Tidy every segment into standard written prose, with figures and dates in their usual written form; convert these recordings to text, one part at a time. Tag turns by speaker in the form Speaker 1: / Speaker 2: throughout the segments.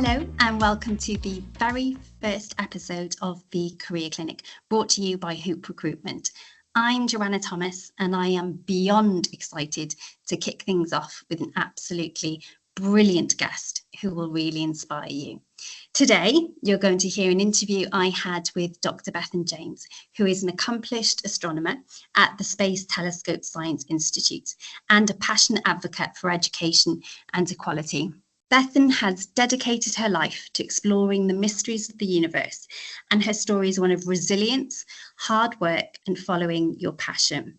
Speaker 1: Hello and welcome to the very first episode of the Career Clinic, brought to you by Hoop Recruitment. I'm Joanna Thomas and I am beyond excited to kick things off with an absolutely brilliant guest who will really inspire you. Today, you're going to hear an interview I had with Dr. Bethan James, who is an accomplished astronomer at the Space Telescope Science Institute and a passionate advocate for education and equality. Bethan has dedicated her life to exploring the mysteries of the universe, and her story is one of resilience, hard work, and following your passion.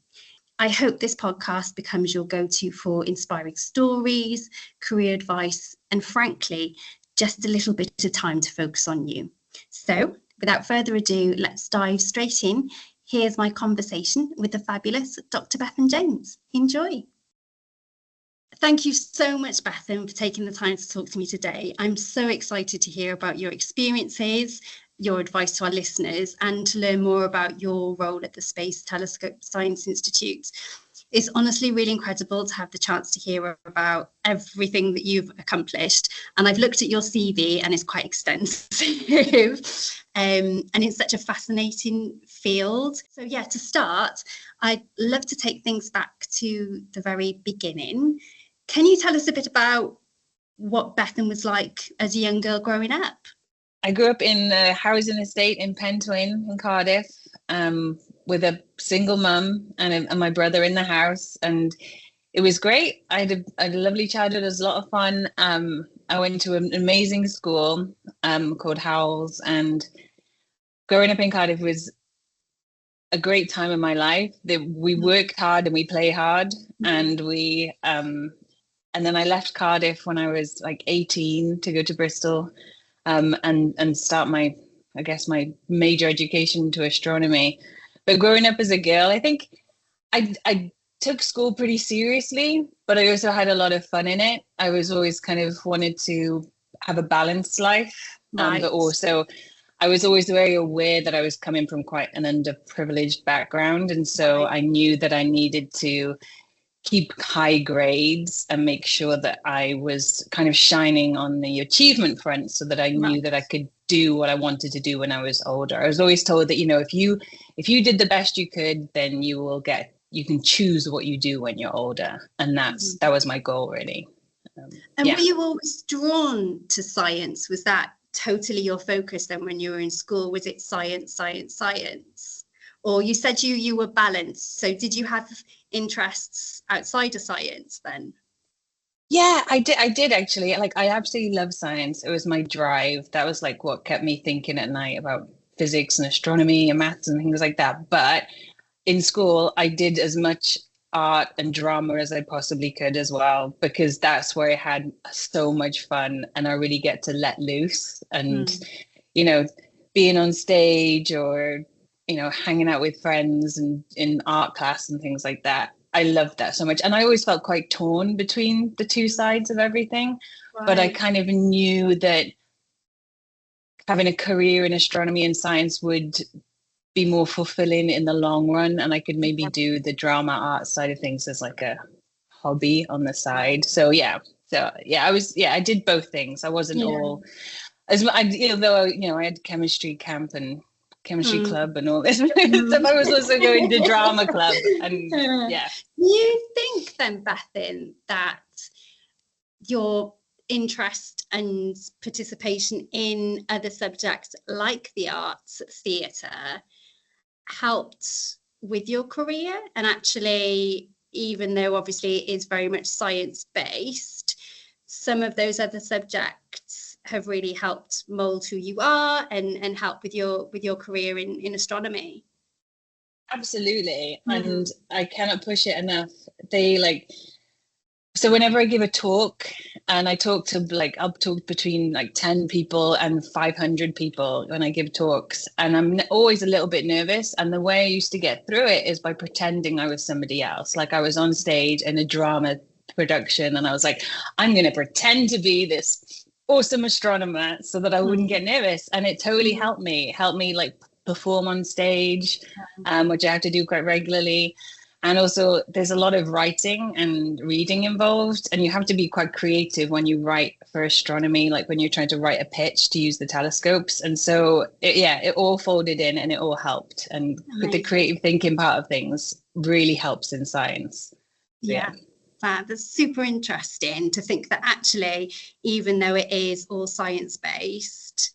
Speaker 1: I hope this podcast becomes your go-to for inspiring stories, career advice, and frankly, just a little bit of time to focus on you. So, without further ado, let's dive straight in. Here's my conversation with the fabulous Dr. Bethan James. Enjoy. Thank you so much, Bethan, for taking the time to talk to me today. I'm so excited to hear about your experiences, your advice to our listeners, and to learn more about your role at the Space Telescope Science Institute. It's honestly really incredible to have the chance to hear about everything that you've accomplished. And I've looked at your CV and it's quite extensive. And it's such a fascinating field. So yeah, to start, I'd love to take things back to the very beginning. Can you tell us a bit about what Bethan was like as a young girl growing up?
Speaker 2: I grew up in a housing estate in Pentwyn in Cardiff, with a single mum and my brother in the house, and it was great. I had a lovely childhood. It was a lot of fun. I went to an amazing school called Howells, and growing up in Cardiff was a great time in my life. We worked hard and we play hard, and and then I left Cardiff when I was like 18 to go to Bristol and start my major education into astronomy. But growing up as a girl, I think I took school pretty seriously, but I also had a lot of fun in it. I was always kind of wanted to have a balanced life,
Speaker 1: Right.
Speaker 2: But also I was always very aware that I was coming from quite an underprivileged background. And so I knew that I needed to keep high grades and make sure that I was kind of shining on the achievement front so that I knew that I could do what I wanted to do when I was older. I was always told that, if you did the best you could, then you can choose what you do when you're older. And that was my goal, really.
Speaker 1: Were you always drawn to science? Was that totally your focus then when you were in school? Was it science? Or you said you were balanced. So did you have interests outside of science then?
Speaker 2: Yeah, I did actually. Like, I absolutely love science. It was my drive. That was like what kept me thinking at night about physics and astronomy and maths and things like that. But in school, I did as much art and drama as I possibly could as well, because that's where I had so much fun and I really get to let loose. And, being on stage or hanging out with friends and in art class and things like that. I loved that so much. And I always felt quite torn between the two sides of everything. Right. But I kind of knew that having a career in astronomy and science would be more fulfilling in the long run. And I could maybe do the drama art side of things as like a hobby on the side. I did both things. I wasn't all though I had chemistry camp and chemistry club and all this stuff. I was also going to drama club, and
Speaker 1: You think then, Bethan, that your interest and participation in other subjects like the arts, theatre, helped with your career? And actually, even though obviously it is very much science-based, some of those other subjects have really helped mold who you are and help with your career in astronomy.
Speaker 2: Absolutely. And I cannot push it enough. So whenever I give a talk, and I talk to I'll talk between 10 people and 500 people when I give talks, and I'm always a little bit nervous. And the way I used to get through it is by pretending I was somebody else. Like, I was on stage in a drama production and I was like, I'm going to pretend to be this awesome astronomer so that I wouldn't get nervous. And it totally helped me perform on stage, which I have to do quite regularly. And also there's a lot of writing and reading involved, and you have to be quite creative when you write for astronomy, like when you're trying to write a pitch to use the telescopes. And so it all folded in and it all helped. And the creative thinking part of things really helps in science.
Speaker 1: Yeah. That's super interesting to think that actually, even though it is all science-based,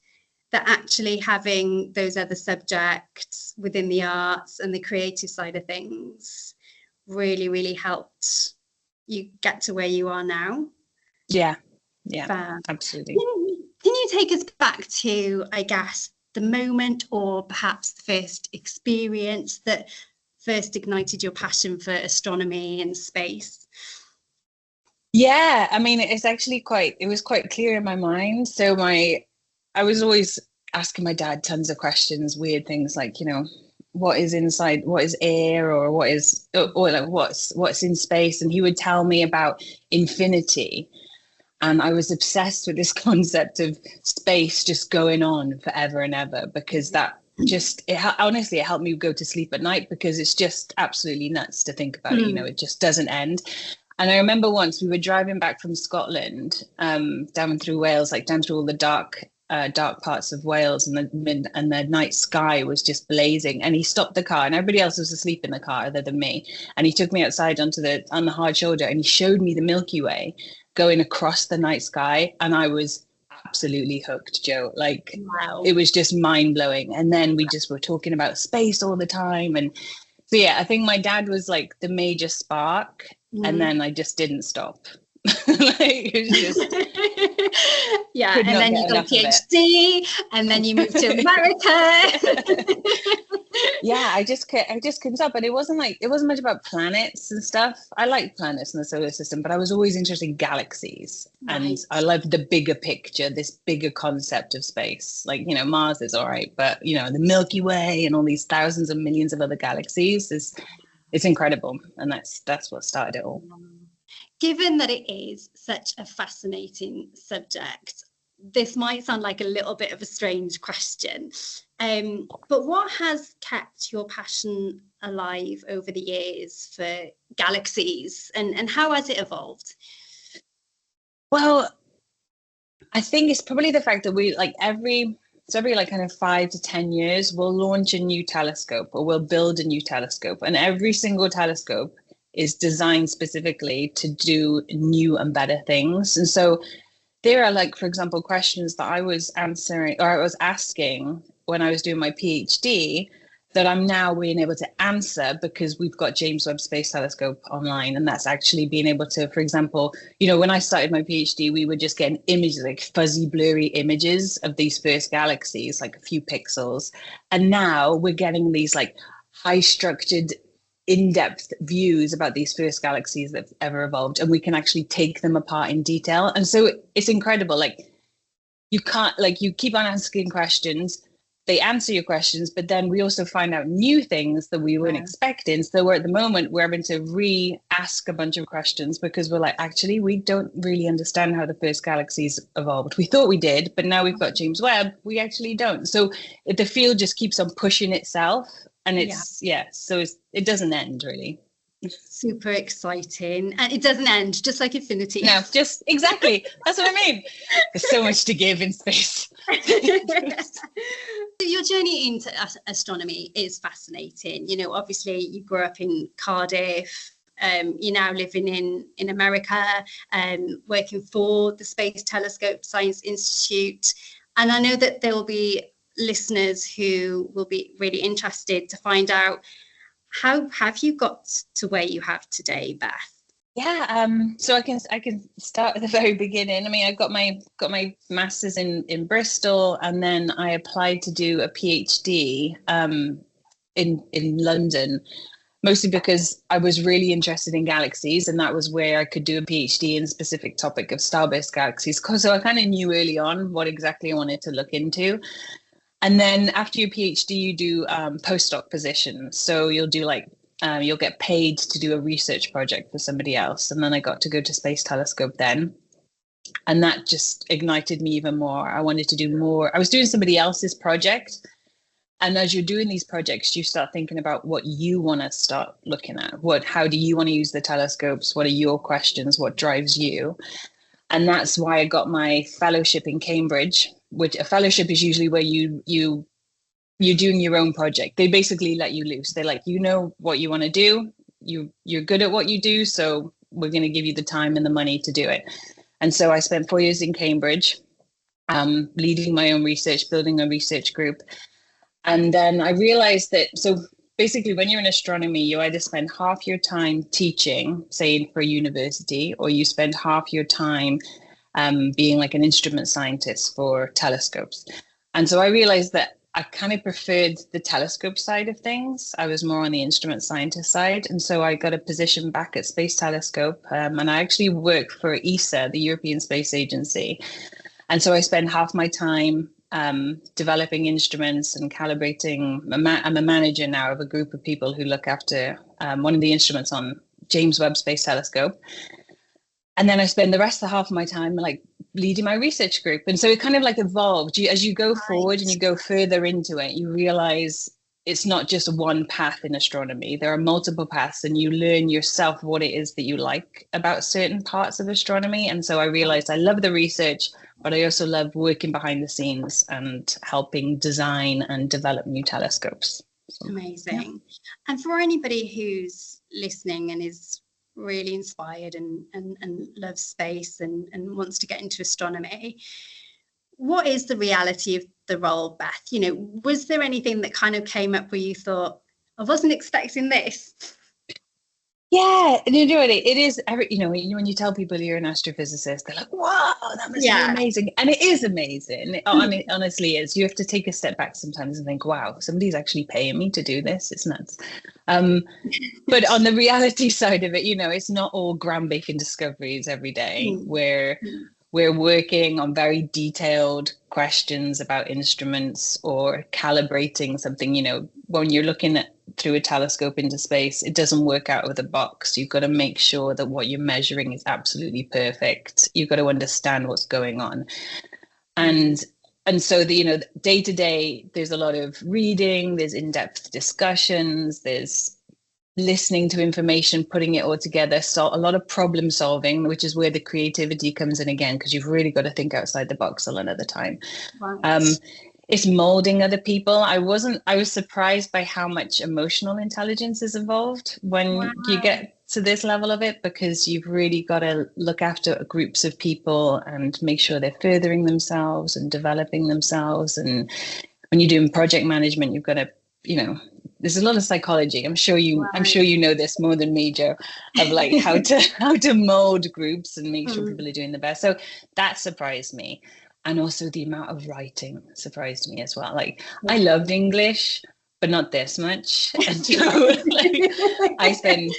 Speaker 1: that actually having those other subjects within the arts and the creative side of things really, really helped you get to where you are now.
Speaker 2: Yeah, absolutely.
Speaker 1: Can you take us back to, I guess, the moment or perhaps the first experience that first ignited your passion for astronomy and space?
Speaker 2: Yeah, I mean, it was quite clear in my mind. So I was always asking my dad tons of questions, weird things like, what is inside, what is air, or like what's in space? And he would tell me about infinity. And I was obsessed with this concept of space just going on forever and ever, because that honestly, it helped me go to sleep at night, because it's just absolutely nuts to think about it. It just doesn't end. And I remember once we were driving back from Scotland, down through Wales, like down through all the dark parts of Wales, and the night sky was just blazing. And he stopped the car, and everybody else was asleep in the car other than me. And he took me outside on the hard shoulder, and he showed me the Milky Way going across the night sky, and I was absolutely hooked, Joe. Like, wow. It was just mind blowing. And then we just were talking about space all the time, and so yeah, I think my dad was like the major spark. And then I just didn't stop. It was just
Speaker 1: and then you got a PhD, and then you moved to America.
Speaker 2: I just couldn't stop. But it wasn't much about planets and stuff. I like planets in the solar system, but I was always interested in galaxies. Right. And I loved the bigger picture, this bigger concept of space. Like, Mars is all right, but the Milky Way and all these thousands of millions of other galaxies it's incredible. And that's what started it all.
Speaker 1: Given that it is such a fascinating subject, this might sound like a little bit of a strange question, but what has kept your passion alive over the years for galaxies, and how has it evolved?
Speaker 2: Well, I think it's probably the fact that we every kind of 5 to 10 years, we'll launch a new telescope, or we'll build a new telescope, and every single telescope is designed specifically to do new and better things. And so there are, like, for example, questions that I was answering, or I was asking when I was doing my PhD, that I'm now being able to answer because we've got James Webb Space Telescope online. And that's actually being able to, for example, when I started my PhD, we were just getting images, like fuzzy, blurry images of these first galaxies, like a few pixels. And now we're getting these like high structured, in-depth views about these first galaxies that have ever evolved. And we can actually take them apart in detail. And so it's incredible. Like, you can't, like, you keep on asking questions, they answer your questions, but then we also find out new things that we weren't expecting. So we're at the moment, we're having to re-ask a bunch of questions, because we're like, actually, we don't really understand how the first galaxies evolved. We thought we did, but now we've got James Webb, we actually don't. So the field just keeps on pushing itself, and so it doesn't end, really.
Speaker 1: Super exciting, and it doesn't end, just like infinity.
Speaker 2: No, just exactly. That's what I mean. There's so much to give in space.
Speaker 1: Your journey into astronomy is fascinating. Obviously you grew up in Cardiff. You're now living in America, working for the Space Telescope Science Institute. And I know that there will be listeners who will be really interested to find out, how have you got to where you have today, Beth?
Speaker 2: Yeah, so I can start at the very beginning. I mean, I got my master's in Bristol, and then I applied to do a PhD in London, mostly because I was really interested in galaxies, and that was where I could do a PhD in a specific topic of starburst galaxies. So I kind of knew early on what exactly I wanted to look into. And then after your PhD, you do postdoc positions. So you'll do you'll get paid to do a research project for somebody else. And then I got to go to Space Telescope then. And that just ignited me even more. I wanted to do more. I was doing somebody else's project, And as you're doing these projects, you start thinking about what you want to start looking at. How do you want to use the telescopes? What are your questions? What drives you? And that's why I got my fellowship in Cambridge, which a fellowship is usually where you're doing your own project. They basically let you loose. They're like, you know what you want to do. You're good at what you do. So we're going to give you the time and the money to do it. And so I spent 4 years in Cambridge, leading my own research, building a research group. And then I realized that, so basically when you're in astronomy, you either spend half your time teaching, say for a university, or you spend half your time being like an instrument scientist for telescopes. And so I realized that I kind of preferred the telescope side of things. I was more on the instrument scientist side. And so I got a position back at Space Telescope. And I actually work for ESA, the European Space Agency. And so I spend half my time developing instruments and calibrating. I'm a manager now of a group of people who look after one of the instruments on James Webb Space Telescope. And then I spend the rest of half of my time like leading my research group. And so it kind of like evolved. As you go forward and you go further into it, you realize it's not just one path in astronomy. There are multiple paths, and you learn yourself what it is that you like about certain parts of astronomy. And so I realized I love the research, but I also love working behind the scenes and helping design and develop new telescopes.
Speaker 1: So, amazing. Yeah. And for anybody who's listening and is really inspired and loves space and wants to get into astronomy, what is the reality of the role, Beth? You know, was there anything that kind of came up where you thought, I wasn't expecting this?
Speaker 2: Yeah, and you know it is. You know, when you tell people you're an astrophysicist, they're like, "Wow, that must be amazing," and it is amazing. It honestly is. You have to take a step back sometimes and think, "Wow, somebody's actually paying me to do this. It's nuts." But on the reality side of it, you know, it's not all groundbreaking discoveries every day. We're working on very detailed questions about instruments or calibrating something. You know, when you're looking at through a telescope into space, it doesn't work out of the box. You've got to make sure that what you're measuring is absolutely perfect. You've got to understand what's going on. And so the, you know, day to day, there's a lot of reading, there's in-depth discussions, there's listening to information, putting it all together. So a lot of problem solving, which is where the creativity comes in again, because you've really got to think outside the box a lot of the time. Wow. It's molding other people. I was surprised by how much emotional intelligence is involved when you get to this level of it, because you've really got to look after groups of people and make sure they're furthering themselves and developing themselves. And when you're doing project management, you've got to, you know, there's a lot of psychology. I'm sure you know this more than me, Jo, of like how to mold groups and make sure people are doing the best. So that surprised me. And also the amount of writing surprised me as well. Like I loved English, but not this much. And so like, I spend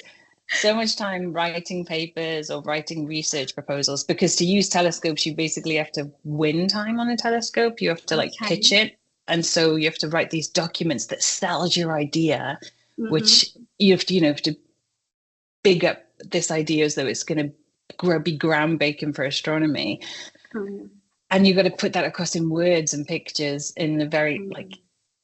Speaker 2: so much time writing papers or writing research proposals, because to use telescopes, you basically have to win time on a telescope. You have to like pitch it. And so you have to write these documents that sells your idea, which you have to big up this idea as though it's going to be groundbreaking for astronomy. And you've got to put that across in words and pictures in a very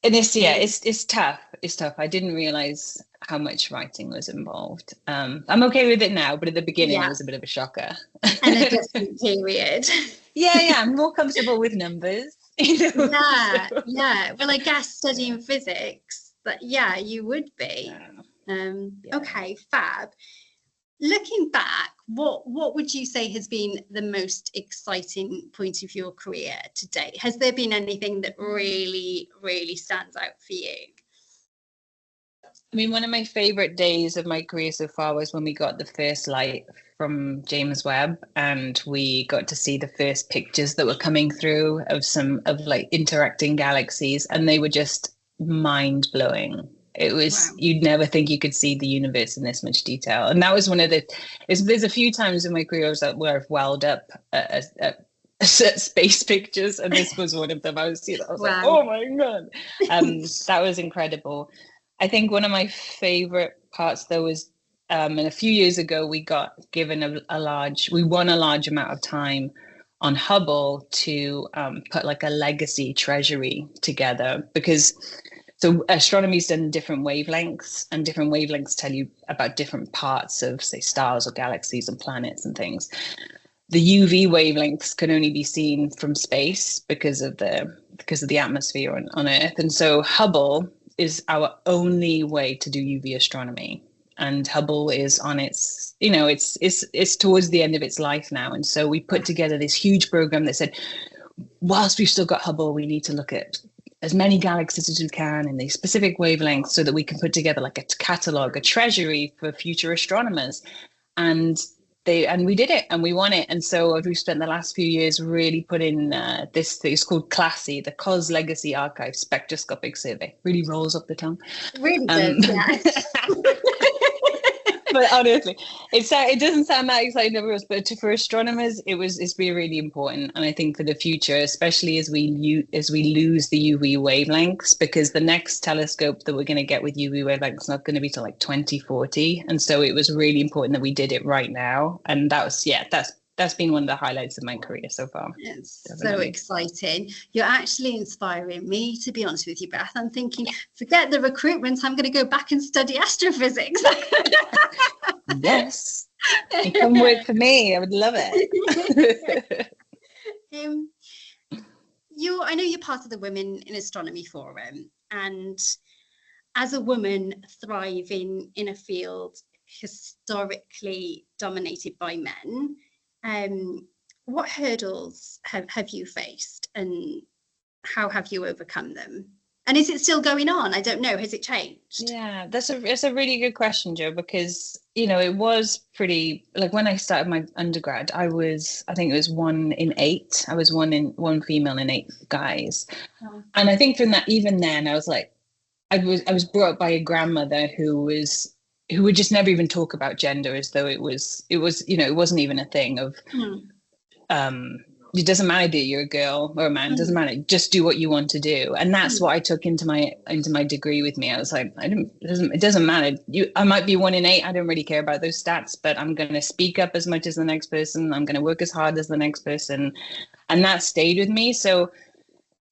Speaker 2: and it's tough. It's tough. I didn't realize how much writing was involved. I'm okay with it now, but at the beginning it was a bit of a shocker.
Speaker 1: And a different period.
Speaker 2: I'm more comfortable with numbers. You know?
Speaker 1: Yeah. Well, I guess studying physics, but you would be. Okay, fab. Looking back, what would you say has been the most exciting point of your career to date? Has there been anything that really, really stands out for you?
Speaker 2: I mean, one of my favorite days of my career so far was when we got the first light from James Webb, and we got to see the first pictures that were coming through of like interacting galaxies, and they were just mind blowing. It was, you'd never think you could see the universe in this much detail. And that was one of there's a few times in my career where I've welled up at space pictures, and this was one of them. I was like, oh my God. That was incredible. I think one of my favorite parts though was, and a few years ago, we got given we won a large amount of time on Hubble to put like a legacy treasury together, because So astronomy's done different wavelengths, and different wavelengths tell you about different parts of, say, stars or galaxies and planets and things. The UV wavelengths can only be seen from space because of the atmosphere on Earth. And so Hubble is our only way to do UV astronomy. And Hubble is on its, it's towards the end of its life now. And so we put together this huge program that said, whilst we've still got Hubble, we need to look at as many galaxies as we can in these specific wavelengths so that we can put together like a catalogue, a treasury for future astronomers. And we did it, and we won it. And so we've spent the last few years really putting this thing. It's called CLASSY, the COS Legacy Archive Spectroscopic Survey. Really rolls off the tongue.
Speaker 1: Really does, yeah.
Speaker 2: But honestly, it doesn't sound that exciting for us, but for astronomers, it's been really important. And I think for the future, especially as we lose the UV wavelengths, because the next telescope that we're going to get with UV wavelengths is not going to be till like 2040. And so it was really important that we did it right now. And that's been one of the highlights of my career so far.
Speaker 1: It's so exciting. You're actually inspiring me, to be honest with you, Beth. I'm thinking, forget the recruitment, I'm going to go back and study astrophysics.
Speaker 2: Yes. You come work for me. I would love it.
Speaker 1: I know you're part of the Women in Astronomy Forum, and as a woman thriving in a field historically dominated by men, what hurdles have you faced, and how have you overcome them? And is it still going on? I don't know. Has it changed?
Speaker 2: Yeah, that's a really good question, Jo, because, it was pretty, like when I started my undergrad, I think it was 1 in 8. I was one female in 8 guys. Oh. And I think from that, even then I was like, I was brought up by a grandmother who would just never even talk about gender, as though it wasn't even a thing of, it doesn't matter that you're a girl or a man, it doesn't matter, just do what you want to do. And that's what I took into my degree with me. I was like, it doesn't matter. I might be 1 in 8. I don't really care about those stats, but I'm going to speak up as much as the next person. I'm going to work as hard as the next person. And that stayed with me. So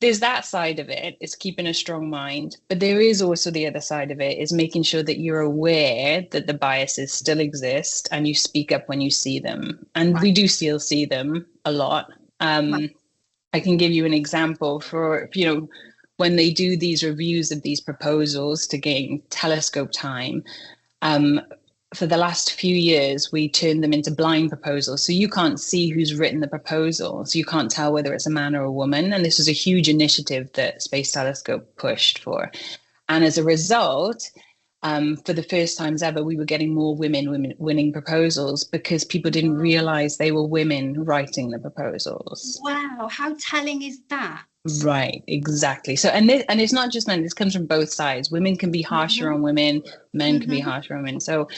Speaker 2: there's that side of it, is keeping a strong mind. But there is also the other side of it, is making sure that you're aware that the biases still exist and you speak up when you see them. And we do still see them a lot. I can give you an example for, when they do these reviews of these proposals to gain telescope time, for the last few years, we turned them into blind proposals. So you can't see who's written the proposal. So you can't tell whether it's a man or a woman. And this was a huge initiative that Space Telescope pushed for. And as a result, for the first times ever, we were getting more women winning proposals, because people didn't realize they were women writing the proposals.
Speaker 1: Wow, how telling is that?
Speaker 2: Right, exactly. So, and it's not just men. This comes from both sides. Women can be harsher on women. Men can be harsher on women. So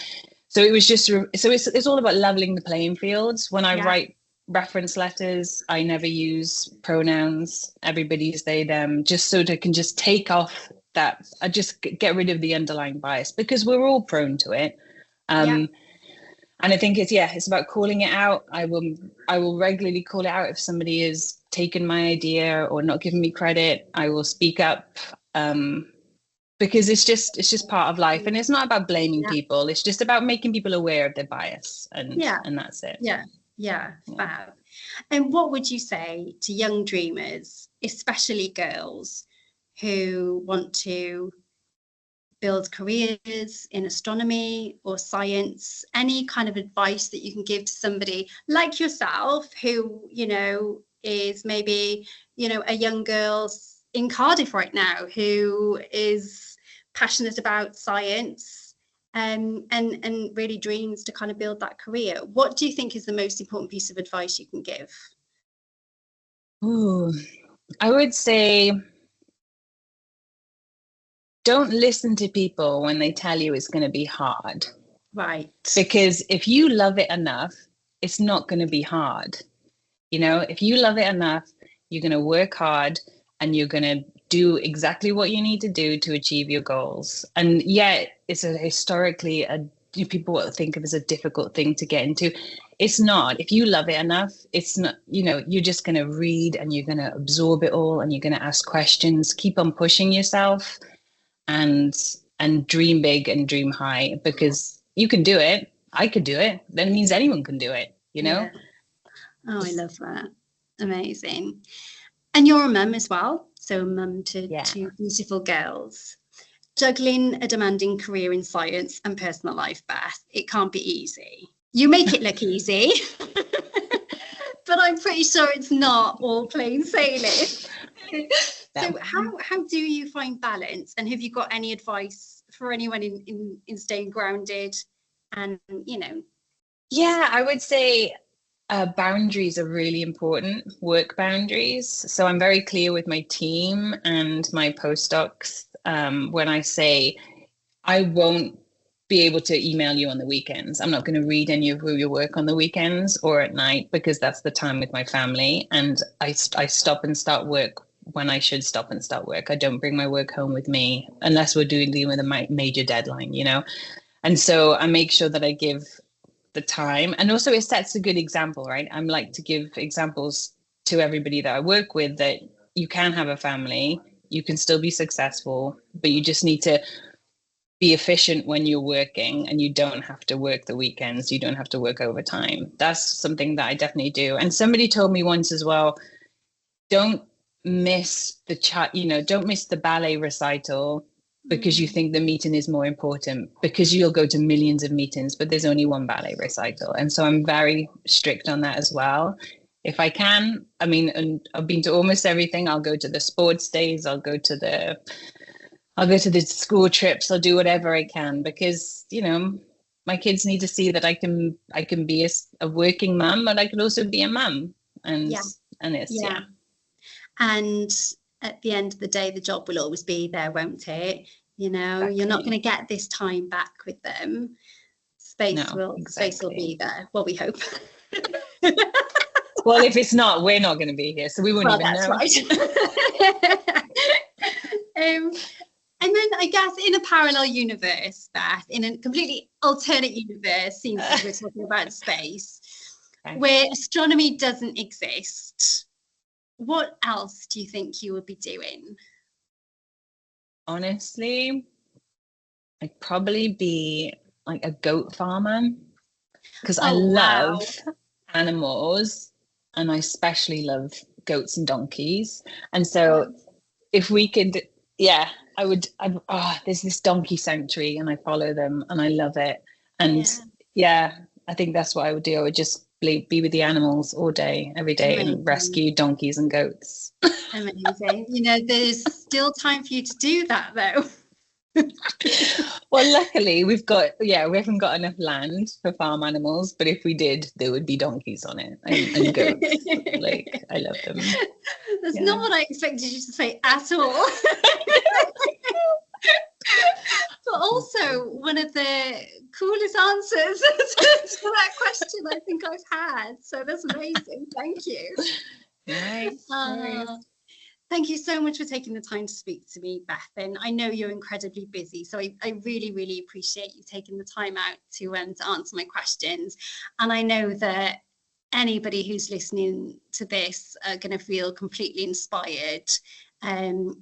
Speaker 2: it was just. So it's all about leveling the playing fields. When I write reference letters, I never use pronouns. Everybody's they them, just so they can just take off that. I just get rid of the underlying bias, because we're all prone to it. And I think it's about calling it out. I will regularly call it out if somebody has taken my idea or not given me credit. I will speak up, because it's just part of life, and it's not about blaming people. It's just about making people aware of their bias, and that's it.
Speaker 1: Fab. And what would you say to young dreamers, especially girls, who want to build careers in astronomy or science? Any kind of advice that you can give to somebody like yourself, who is maybe a young girl in Cardiff right now, who is passionate about science, and really dreams to kind of build that career? What do you think is the most important piece of advice you can give?
Speaker 2: Ooh, I would say, don't listen to people when they tell you it's going to be hard.
Speaker 1: Right.
Speaker 2: Because if you love it enough, it's not going to be hard. If you love it enough, you're going to work hard, and you're going to do exactly what you need to do to achieve your goals. And yet it's historically people think of as a difficult thing to get into. It's not. If you love it enough, it's not, you're just going to read, and you're going to absorb it all, and you're going to ask questions, keep on pushing yourself. and dream big and dream high, because you can do it. I could do it. That means anyone can do it, you know?
Speaker 1: Yeah. Oh, I love that. Amazing. And you're a mum as well. So a mum to two beautiful girls. Juggling a demanding career in science and personal life, Beth, it can't be easy. You make it look easy, but I'm pretty sure it's not all plain sailing. So how do you find balance, and have you got any advice for anyone in staying grounded and, you know?
Speaker 2: Yeah, I would say boundaries are really important, work boundaries. So I'm very clear with my team and my postdocs when I say I won't be able to email you on the weekends. I'm not going to read any of your work on the weekends or at night, because that's the time with my family. And I stop and start work when I should stop and start work. I don't bring my work home with me unless we're dealing with a major deadline, you know? And so I make sure that I give the time, and also it sets a good example, right? I'm like to give examples to everybody that I work with that you can have a family, you can still be successful, but you just need to be efficient when you're working, and you don't have to work the weekends, you don't have to work overtime. That's something that I definitely do. And somebody told me once as well, don't miss don't miss the ballet recital because you think the meeting is more important, because you'll go to millions of meetings, but there's only one ballet recital. And so I'm very strict on that as well. If I can, I mean, and I've been to almost everything. I'll go to the sports days, I'll go to the school trips, I'll do whatever I can, because, you know, my kids need to see that I can be a working mum, but I can also be a mum. And
Speaker 1: And at the end of the day, the job will always be there, won't it? You know, exactly. You're not going to get this time back with them. Space will be there. Well, we hope.
Speaker 2: Well, if it's not, we're not going to be here, so we wouldn't even know.
Speaker 1: Right. And then I guess in a parallel universe, Beth, in a completely alternate universe, seems like we're talking about space, where astronomy doesn't exist, what else do you think you would be doing?
Speaker 2: Honestly, I'd probably be like a goat farmer, because I love animals, and I especially love goats and donkeys. And so if we could, there's this donkey sanctuary and I follow them and I love it. And I think that's what I would do. I would just be with the animals all day, every day. Amazing. And rescue donkeys and goats.
Speaker 1: Amazing. You know, there's still time for you to do that though.
Speaker 2: Well, luckily we haven't got enough land for farm animals, but if we did, there would be donkeys on it and goats. Like, I love them.
Speaker 1: That's not what I expected you to say at all. But also one of the coolest answers to that question I think I've had. So that's amazing. Thank you.
Speaker 2: Nice.
Speaker 1: Thank you so much for taking the time to speak to me, Bethan. I know you're incredibly busy, so I really, really appreciate you taking the time out to answer my questions. And I know that anybody who's listening to this are going to feel completely inspired. And,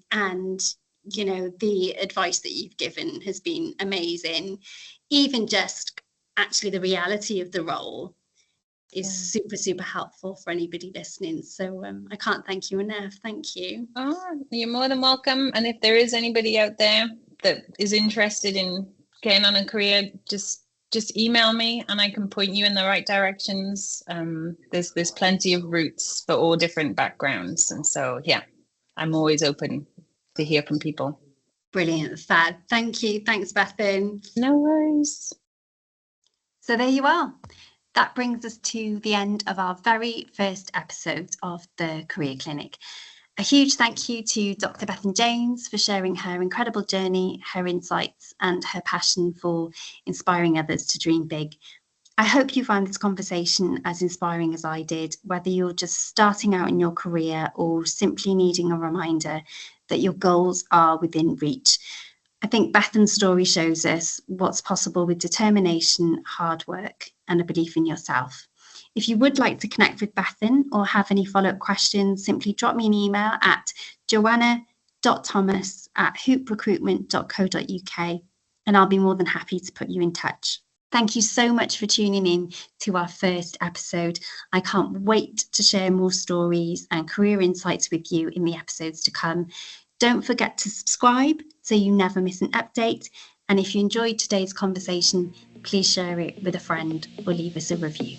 Speaker 1: you know, the advice that you've given has been amazing. Even just actually the reality of the role is super, super helpful for anybody listening. So I can't thank you enough. Thank you.
Speaker 2: Oh, you're more than welcome. And if there is anybody out there that is interested in getting on a career, just email me and I can point you in the right directions. There's plenty of routes for all different backgrounds. And so, I'm always open to hear from people.
Speaker 1: Brilliant, Fab. Thank you. Thanks, Bethan.
Speaker 2: No worries.
Speaker 1: So there you are. That brings us to the end of our very first episode of the Career Clinic. A huge thank you to Dr. Bethan James for sharing her incredible journey, her insights, and her passion for inspiring others to dream big. I hope you found this conversation as inspiring as I did, whether you're just starting out in your career or simply needing a reminder that your goals are within reach. I think Bethan's story shows us what's possible with determination, hard work, and a belief in yourself. If you would like to connect with Bethan or have any follow-up questions, simply drop me an email at joanna.j b.thomas@hooprecruitment.co.uk, and I'll be more than happy to put you in touch. Thank you so much for tuning in to our first episode. I can't wait to share more stories and career insights with you in the episodes to come. Don't forget to subscribe so you never miss an update. And if you enjoyed today's conversation, please share it with a friend or leave us a review.